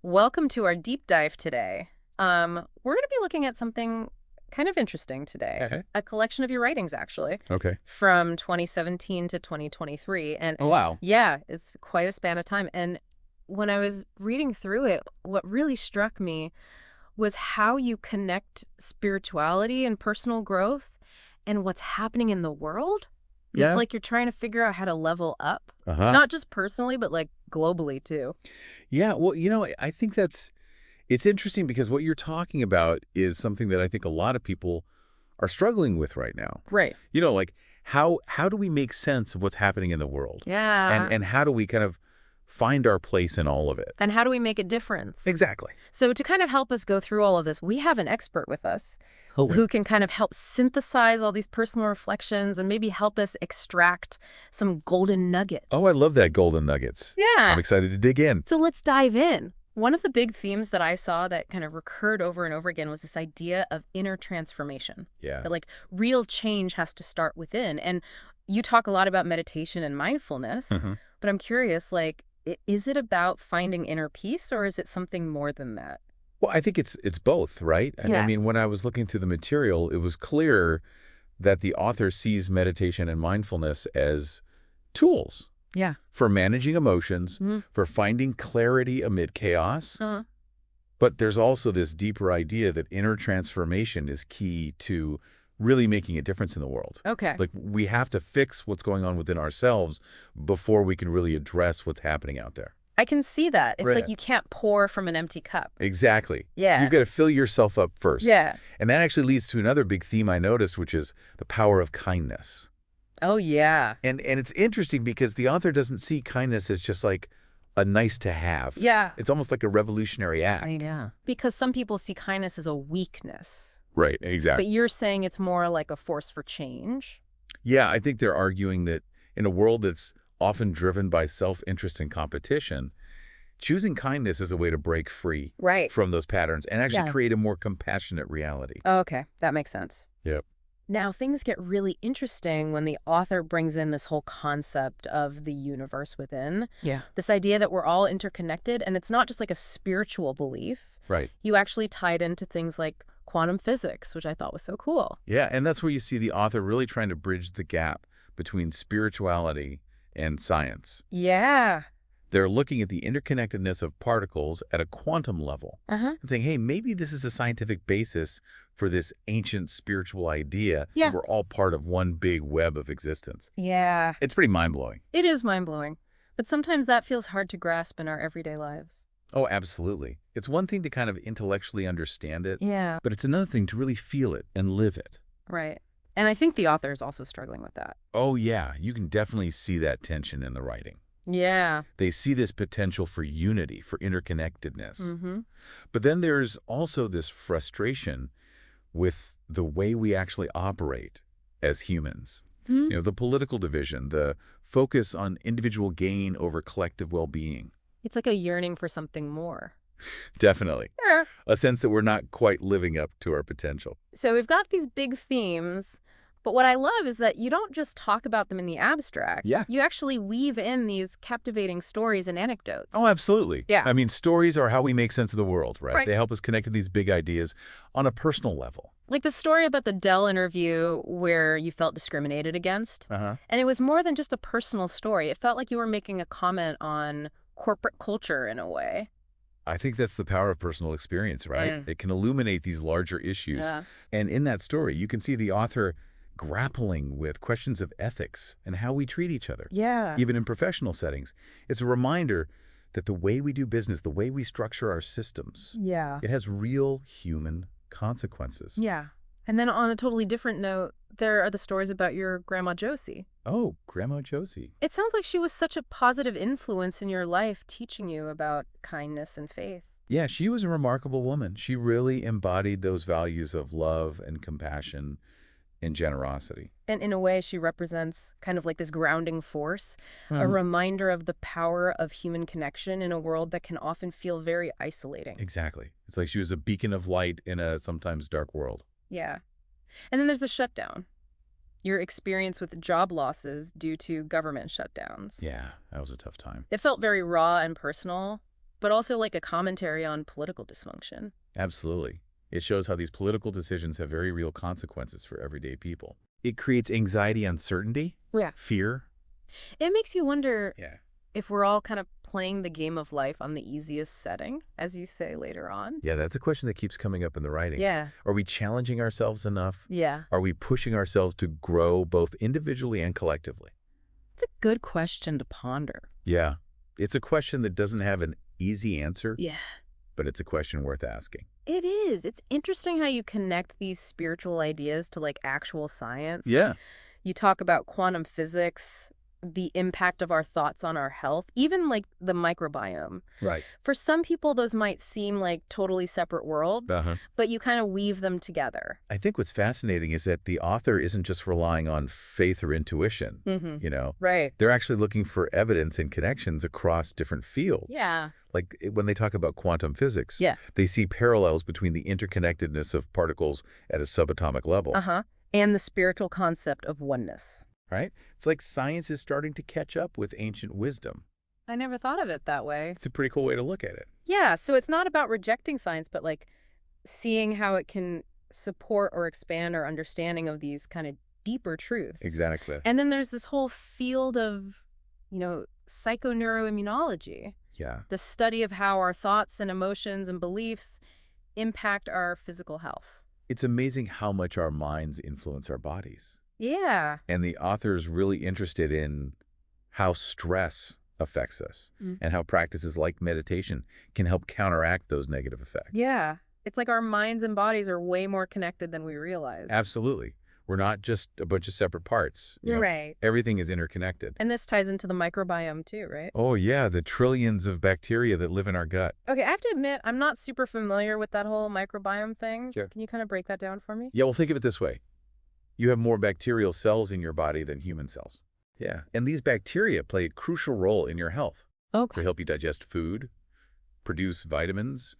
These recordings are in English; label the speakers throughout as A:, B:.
A: Welcome to our deep dive today. We're going to be looking at something kind of interesting today.
B: Okay.
A: A collection of your writings, actually,
B: Okay.
A: from 2017 to 2023. And
B: Oh, wow.
A: yeah, it's quite a span of time. And when I was reading through it, what really struck me was how you connect spirituality and personal growth and what's happening in the world. It's
B: Yeah.
A: like you're trying to figure out how to level up,
B: Uh-huh.
A: not just personally, but like globally too.
B: Yeah. Well, I think it's interesting because what you're talking about is something that I think a lot of people are struggling with right now.
A: Right.
B: Like how do we make sense of what's happening in the world? And
A: Yeah.
B: and how do we kind of find our place in all of it?
A: And how do we make a difference?
B: Exactly.
A: So to kind of help us go through all of this, we have an expert with us
B: Oh,
A: who can kind of help synthesize all these personal reflections and maybe help us extract some golden nuggets.
B: Oh, I love that golden nuggets.
A: Yeah.
B: I'm excited to dig in.
A: So let's dive in. One of the big themes that I saw that kind of recurred over and over again was this idea of inner transformation.
B: Yeah.
A: That like real change has to start within. And you talk a lot about meditation and mindfulness,
B: Mhm.
A: but I'm curious, like, is it about finding inner peace or is it something more than that?
B: Well, I think it's both, right? I
A: Yeah.
B: mean, when I was looking through the material, it was clear that the author sees meditation and mindfulness as tools
A: Yeah.
B: for managing emotions,
A: Mhm.
B: for finding clarity amid chaos.
A: Uh-huh.
B: But there's also this deeper idea that inner transformation is key to really making a difference in the world.
A: Okay.
B: Like, we have to fix what's going on within ourselves before we can really address what's happening out there.
A: I can see that. It's
B: Right.
A: like you can't pour from an empty cup.
B: Exactly.
A: Yeah.
B: You've got to fill yourself up first.
A: Yeah.
B: And that actually leads to another big theme I noticed, which is the power of kindness.
A: Oh, yeah.
B: And it's interesting because the author doesn't see kindness as just like a nice to have.
A: Yeah.
B: It's almost like a revolutionary act.
A: Yeah. Because some people see kindness as a weakness,
B: Right,
A: but
B: exactly.
A: you're saying it's more like a force for change.
B: Yeah, I think they're arguing that in a world that's often driven by self-interest and competition, choosing kindness is a way to break free
A: Right.
B: from those patterns and actually
A: Yeah.
B: create a more compassionate reality.
A: Okay. That makes sense.
B: Yep.
A: Now, things get really interesting when the author brings in this whole concept of the universe within.
B: Yeah.
A: This idea that we're all interconnected, and it's not just like a spiritual belief.
B: Right.
A: You actually tied into things like quantum physics, which I thought was so cool.
B: Yeah, and that's where you see the author really trying to bridge the gap between spirituality and science.
A: Yeah.
B: They're looking at the interconnectedness of particles at a quantum level
A: Uh-huh.
B: and saying, hey, maybe this is a scientific basis for this ancient spiritual idea
A: Yeah.
B: that we're all part of one big web of existence.
A: Yeah.
B: It's pretty mind-blowing.
A: It is mind-blowing. But sometimes that feels hard to grasp in our everyday lives.
B: Oh, absolutely. It's one thing to kind of intellectually understand it,
A: Yeah.
B: but it's another thing to really feel it and live it.
A: Right. And I think the author is also struggling with that.
B: Oh, yeah, you can definitely see that tension in the writing.
A: Yeah.
B: They see this potential for unity, for interconnectedness.
A: Mm-hmm.
B: But then there's also this frustration with the way we actually operate as humans. The political division, the focus on individual gain over collective well-being.
A: It's like a yearning for something more.
B: Definitely.
A: Yeah.
B: A sense that we're not quite living up to our potential.
A: So we've got these big themes, but what I love is that you don't just talk about them in the abstract.
B: Yeah.
A: You actually weave in these captivating stories and anecdotes.
B: Oh, absolutely.
A: Yeah.
B: I mean, stories are how we make sense of the world, right?
A: Right.
B: They help us connect to these big ideas on a personal level.
A: Like the story about the Dell interview where you felt discriminated against.
B: Uh-huh.
A: And it was more than just a personal story. It felt like you were making a comment on corporate culture in a way.
B: I think that's the power of personal experience, right?
A: Mm.
B: It can illuminate these larger issues.
A: Yeah.
B: And in that story, you can see the author grappling with questions of ethics and how we treat each other,
A: Yeah.
B: even in professional settings. It's a reminder that the way we do business, the way we structure our systems,
A: Yeah.
B: it has real human consequences.
A: Yeah. And then on a totally different note, there are the stories about your grandma Josie.
B: Oh, Grandma Josie.
A: It sounds like she was such a positive influence in your life, teaching you about kindness and faith.
B: Yeah, she was a remarkable woman. She really embodied those values of love and compassion and generosity.
A: And in a way, she represents kind of like this grounding force, a reminder of the power of human connection in a world that can often feel very isolating.
B: Exactly. It's like she was a beacon of light in a sometimes dark world.
A: Yeah. And then there's the shutdown. Your experience with job losses due to government shutdowns.
B: Yeah, that was a tough time.
A: It felt very raw and personal. but also like a commentary on political dysfunction.
B: Absolutely. It shows how these political decisions have very real consequences for everyday people. It creates anxiety, uncertainty,
A: Yeah.
B: fear.
A: It makes you wonder
B: Yeah.
A: if we're all kind of playing the game of life on the easiest setting, as you say later on.
B: Yeah, that's a question that keeps coming up in the writings.
A: Yeah.
B: Are we challenging ourselves enough?
A: Yeah.
B: Are we pushing ourselves to grow both individually and collectively?
A: It's a good question to ponder.
B: Yeah. It's a question that doesn't have an easy answer,
A: Yeah.
B: but it's a question worth asking.
A: It is. It's interesting how you connect these spiritual ideas to like actual science.
B: Yeah.
A: You talk about quantum physics, the impact of our thoughts on our health, even like the microbiome.
B: Right.
A: For some people, those might seem like totally separate worlds,
B: Uh-huh.
A: but you kind of weave them together.
B: I think what's fascinating is that the author isn't just relying on faith or intuition,
A: Right.
B: They're actually looking for evidence and connections across different fields.
A: Yeah.
B: Like when they talk about quantum physics,
A: Yeah.
B: they see parallels between the interconnectedness of particles at a subatomic level.
A: Uh-huh. And the spiritual concept of oneness.
B: Right? It's like science is starting to catch up with ancient wisdom.
A: I never thought of it that way.
B: It's a pretty cool way to look at it.
A: Yeah, so it's not about rejecting science, but like seeing how it can support or expand our understanding of these kind of deeper truths.
B: Exactly.
A: And then there's this whole field of, psychoneuroimmunology,
B: Yeah.
A: the study of how our thoughts and emotions and beliefs impact our physical health.
B: It's amazing how much our minds influence our bodies.
A: Yeah.
B: And the author's really interested in how stress affects us and how practices like meditation can help counteract those negative effects.
A: Yeah. It's like our minds and bodies are way more connected than we realize.
B: Absolutely. We're not just a bunch of separate parts.
A: Right.
B: Everything is interconnected.
A: And this ties into the microbiome too, right?
B: Oh, yeah, the trillions of bacteria that live in our gut.
A: Okay, I have to admit, I'm not super familiar with that whole microbiome thing.
B: Sure.
A: Can you kind of break that down for me?
B: Yeah, well, think of it this way. You have more bacterial cells in your body than human cells. Yeah. And these bacteria play a crucial role in your health.
A: Okay.
B: They help you digest food, produce vitamins,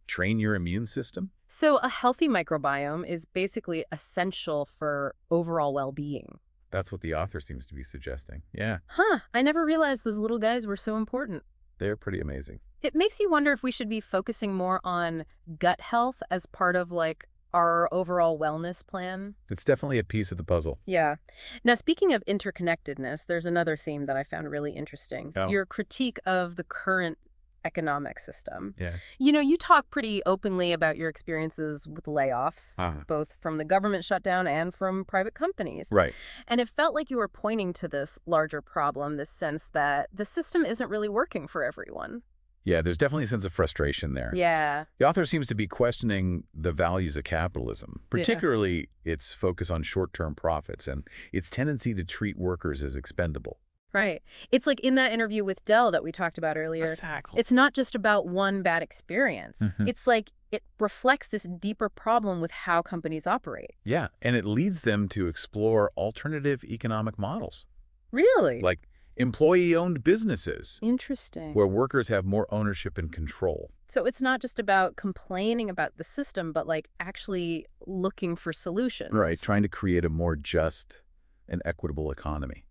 B: train your immune system.
A: So a healthy microbiome is basically essential for overall well-being.
B: That's what the author seems to be suggesting. Yeah,
A: Huh, I never realized those little guys were so important.
B: they're pretty amazing.
A: It makes you wonder if we should be focusing more on gut health as part of like our overall wellness plan.
B: It's definitely a piece of the puzzle.
A: Yeah. Now, speaking of interconnectedness, there's another theme that I found really interesting.
B: Oh.
A: Your critique of the current economic system.
B: Yeah.
A: You talk pretty openly about your experiences with layoffs, both from the government shutdown and from private companies.
B: Right.
A: And it felt like you were pointing to this larger problem, this sense that the system isn't really working for everyone.
B: Yeah, there's definitely a sense of frustration there.
A: Yeah.
B: The author seems to be questioning the values of capitalism, particularly its focus on short-term profits and its tendency to treat workers as expendable.
A: Right. It's like in that interview with Dell that we talked about earlier.
B: Exactly.
A: It's not just about one bad experience. It's like it reflects this deeper problem with how companies operate.
B: Yeah, and it leads them to explore alternative economic models,
A: Really?
B: like employee-owned businesses,
A: Interesting.
B: where workers have more ownership and control.
A: So it's not just about complaining about the system, but like actually looking for solutions.
B: Right, trying to create a more just and equitable economy.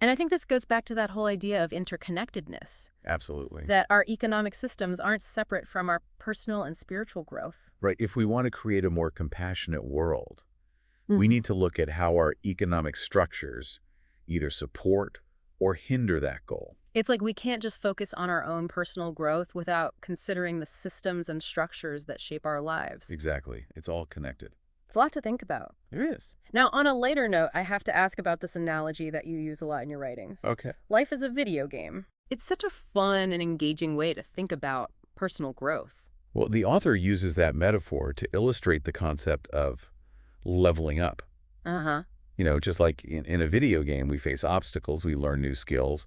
A: And I think this goes back to that whole idea of interconnectedness,
B: Absolutely.
A: that our economic systems aren't separate from our personal and spiritual growth.
B: Right, if we want to create a more compassionate world, we need to look at how our economic structures either support or hinder that goal.
A: It's like we can't just focus on our own personal growth without considering the systems and structures that shape our lives.
B: Exactly. It's all connected.
A: It's a lot to think about.
B: There is.
A: Now, on a later note, I have to ask about this analogy that you use a lot in your writings.
B: Okay.
A: Life is a video game. It's such a fun and engaging way to think about personal growth.
B: Well, the author uses that metaphor to illustrate the concept of leveling up.
A: Uh-huh.
B: Just like in a video game, we face obstacles, we learn new skills,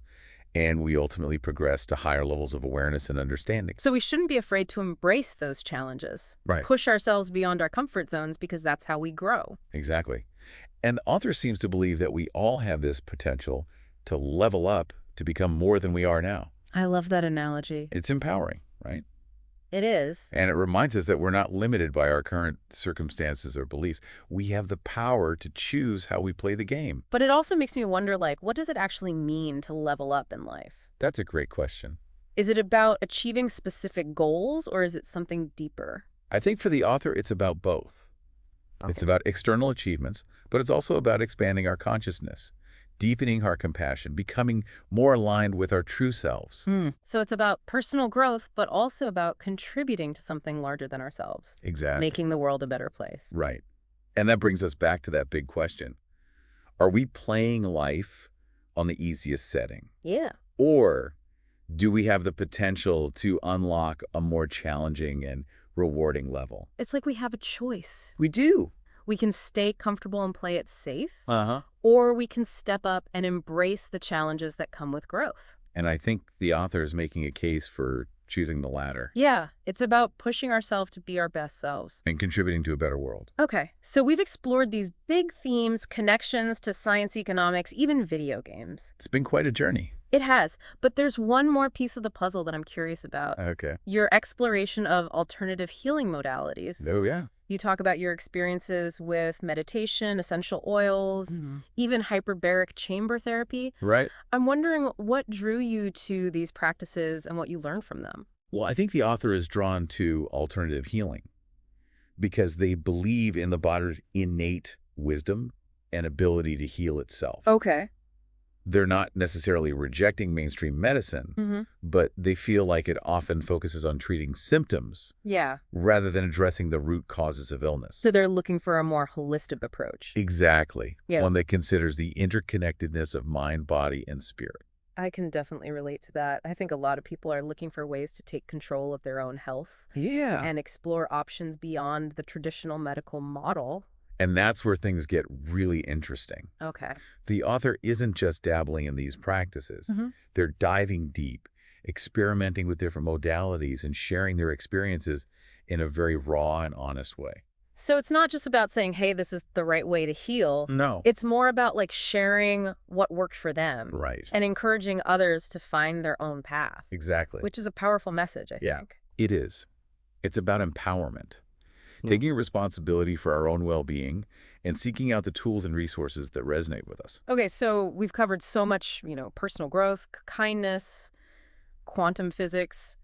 B: and we ultimately progress to higher levels of awareness and understanding.
A: So we shouldn't be afraid to embrace those challenges.
B: Right.
A: Push ourselves beyond our comfort zones because that's how we grow.
B: Exactly. And the author seems to believe that we all have this potential to level up to become more than we are now.
A: I love that analogy.
B: It's empowering, right?
A: It is.
B: And it reminds us that we're not limited by our current circumstances or beliefs. We have the power to choose how we play the game.
A: But it also makes me wonder, like, what does it actually mean to level up in life?
B: That's a great question.
A: Is it about achieving specific goals, or is it something deeper?
B: I think for the author, it's about both. It's
A: Okay.
B: about external achievements, but it's also about expanding our consciousness, deepening our compassion, becoming more aligned with our true selves.
A: So it's about personal growth, but also about contributing to something larger than ourselves,
B: Exactly.
A: making the world a better place.
B: Right. And that brings us back to that big question. Are we playing life on the easiest setting?
A: Yeah.
B: Or do we have the potential to unlock a more challenging and rewarding level?
A: It's like we have a choice.
B: We do.
A: We can stay comfortable and play it safe,
B: Uh-huh.
A: or we can step up and embrace the challenges that come with growth.
B: And I think the author is making a case for choosing the latter
A: Yeah, it's about pushing ourselves to be our best selves.
B: and contributing to a better world.
A: Okay, so we've explored these big themes, connections to science, economics, even video games.
B: It's been quite a journey.
A: It has, but there's one more piece of the puzzle that I'm curious about.
B: Okay.
A: Your exploration of alternative healing modalities.
B: Oh, yeah.
A: You talk about your experiences with meditation, essential oils, even hyperbaric chamber therapy.
B: Right.
A: I'm wondering what drew you to these practices and what you learned from them.
B: Well, I think the author is drawn to alternative healing because they believe in the body's innate wisdom and ability to heal itself.
A: Okay.
B: They're not necessarily rejecting mainstream medicine, but they feel like it often focuses on treating symptoms
A: Yeah.
B: rather than addressing the root causes of illness.
A: So they're looking for a more holistic approach.
B: Exactly.
A: Yeah.
B: One that considers the interconnectedness of mind, body, and spirit.
A: I can definitely relate to that. I think a lot of people are looking for ways to take control of their own health
B: Yeah.
A: and explore options beyond the traditional medical model.
B: And that's where things get really interesting.
A: Okay.
B: The author isn't just dabbling in these practices. They're diving deep, experimenting with different modalities, and sharing their experiences in a very raw and honest way.
A: So it's not just about saying, hey, this is the right way to heal.
B: No.
A: It's more about like sharing what worked for them.
B: Right.
A: And encouraging others to find their own path.
B: Exactly.
A: Which is a powerful message, I think.
B: It is. It's about empowerment, taking responsibility for our own well-being and seeking out the tools and resources that resonate with us.
A: Okay, so we've covered so much, personal growth, kindness, quantum physics,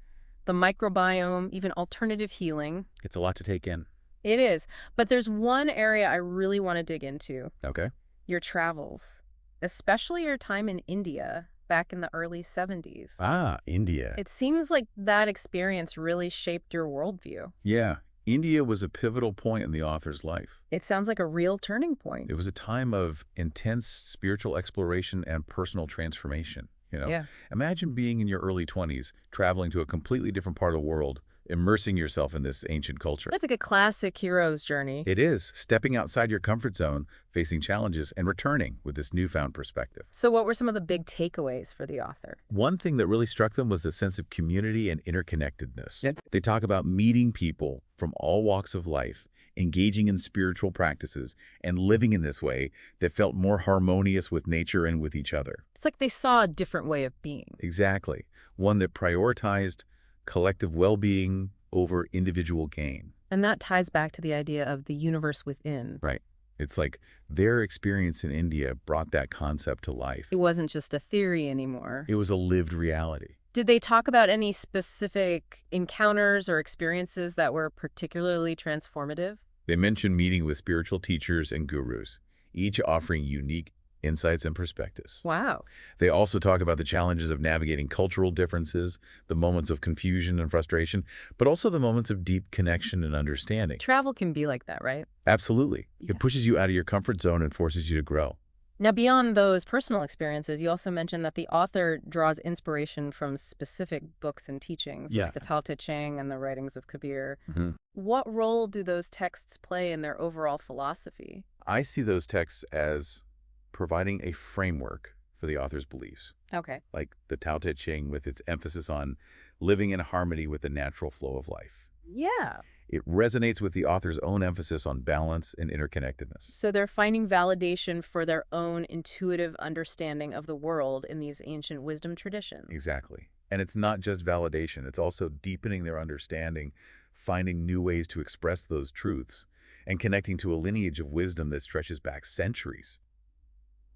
A: the microbiome, even alternative healing.
B: It's a lot to take in.
A: It is. But there's one area I really want to dig into.
B: Okay.
A: Your travels, especially your time in India back in the early 70s.
B: Ah, India.
A: It seems like that experience really shaped your worldview.
B: Yeah. India was a pivotal point in the author's life.
A: It sounds like a real turning point.
B: It was a time of intense spiritual exploration and personal transformation.
A: Yeah.
B: Imagine being in your early 20s, traveling to a completely different part of the world, immersing yourself in this ancient culture.
A: That's like a classic hero's journey.
B: It is, stepping outside your comfort zone, facing challenges, and returning with this newfound perspective.
A: So what were some of the big takeaways for the author?
B: One thing that really struck them was the sense of community and interconnectedness.
A: Yep.
B: They talk about meeting people from all walks of life, engaging in spiritual practices, and living in this way that felt more harmonious with nature and with each other.
A: It's like they saw a different way of being.
B: Exactly. One that prioritized collective well-being over individual gain.
A: And that ties back to the idea of the universe within.
B: Right. It's like their experience in India brought that concept to life.
A: It wasn't just a theory anymore.
B: It was a lived reality.
A: Did they talk about any specific encounters or experiences that were particularly transformative?
B: They mentioned meeting with spiritual teachers and gurus, each offering unique insights and perspectives.
A: Wow.
B: They also talk about the challenges of navigating cultural differences, the moments of confusion and frustration, but also the moments of deep connection and understanding.
A: Travel can be like that, right?
B: Absolutely.
A: Yeah.
B: It pushes you out of your comfort zone and forces you to grow.
A: Now, beyond those personal experiences, you also mentioned that the author draws inspiration from specific books and teachings,
B: Yeah.
A: like the Tao Te Ching and the writings of Kabir.
B: Mhm.
A: What role do those texts play in their overall philosophy?
B: I see those texts as providing a framework for the author's beliefs,
A: Okay.
B: like the Tao Te Ching with its emphasis on living in harmony with the natural flow of life.
A: Yeah.
B: It resonates with the author's own emphasis on balance and interconnectedness.
A: So they're finding validation for their own intuitive understanding of the world in these ancient wisdom traditions.
B: Exactly. And it's not just validation, it's also deepening their understanding, finding new ways to express those truths, and connecting to a lineage of wisdom that stretches back centuries.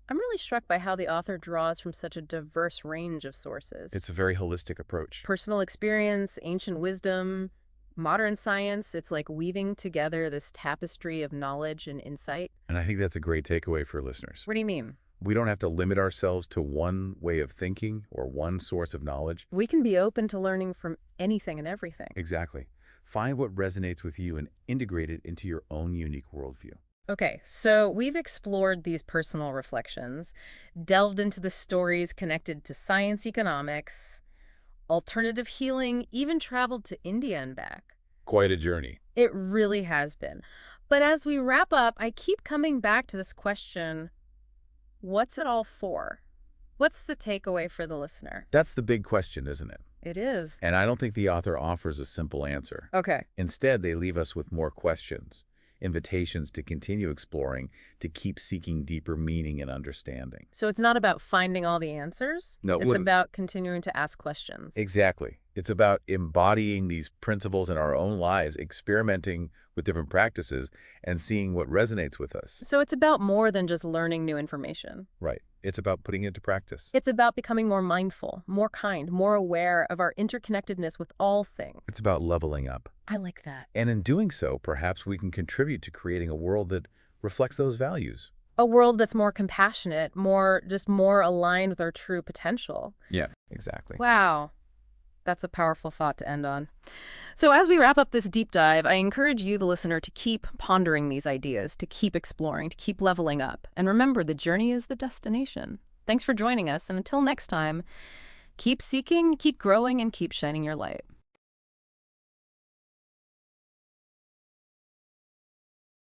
A: I'm really struck by how the author draws from such a diverse range of sources.
B: It's a very holistic approach.
A: Personal experience, ancient wisdom, modern science. It's like weaving together this tapestry of knowledge and insight.
B: And I think that's a great takeaway for listeners.
A: What do you mean?
B: We don't have to limit ourselves to one way of thinking or one source of knowledge.
A: We can be open to learning from anything and everything.
B: Exactly. Find what resonates with you and integrate it into your own unique worldview.
A: Okay, so we've explored these personal reflections, delved into the stories connected to science, economics, alternative healing, even traveled to India and back.
B: Quite a journey.
A: It really has been. But as we wrap up, I keep coming back to this question, what's it all for? What's the takeaway for the listener?
B: That's the big question, isn't it?
A: It is.
B: And I don't think the author offers a simple answer.
A: Okay.
B: Instead, they leave us with more questions, invitations to continue exploring, to keep seeking deeper meaning and understanding.
A: So it's not about finding all the answers?
B: No,
A: It's about continuing to ask questions.
B: exactly. It's about embodying these principles in our own lives, experimenting with different practices, and seeing what resonates with us.
A: So it's about more than just learning new information.
B: Right. It's about putting it into practice.
A: It's about becoming more mindful, more kind, more aware of our interconnectedness with all things.
B: It's about leveling up.
A: I like that.
B: And in doing so, perhaps we can contribute to creating a world that reflects those values.
A: A world that's more compassionate, more aligned with our true potential.
B: Yeah, exactly.
A: Wow. That's a powerful thought to end on. So as we wrap up this deep dive, I encourage you, the listener, to keep pondering these ideas, to keep exploring, to keep leveling up. And remember, the journey is the destination. Thanks for joining us, and until next time, keep seeking, keep growing, and keep shining your light.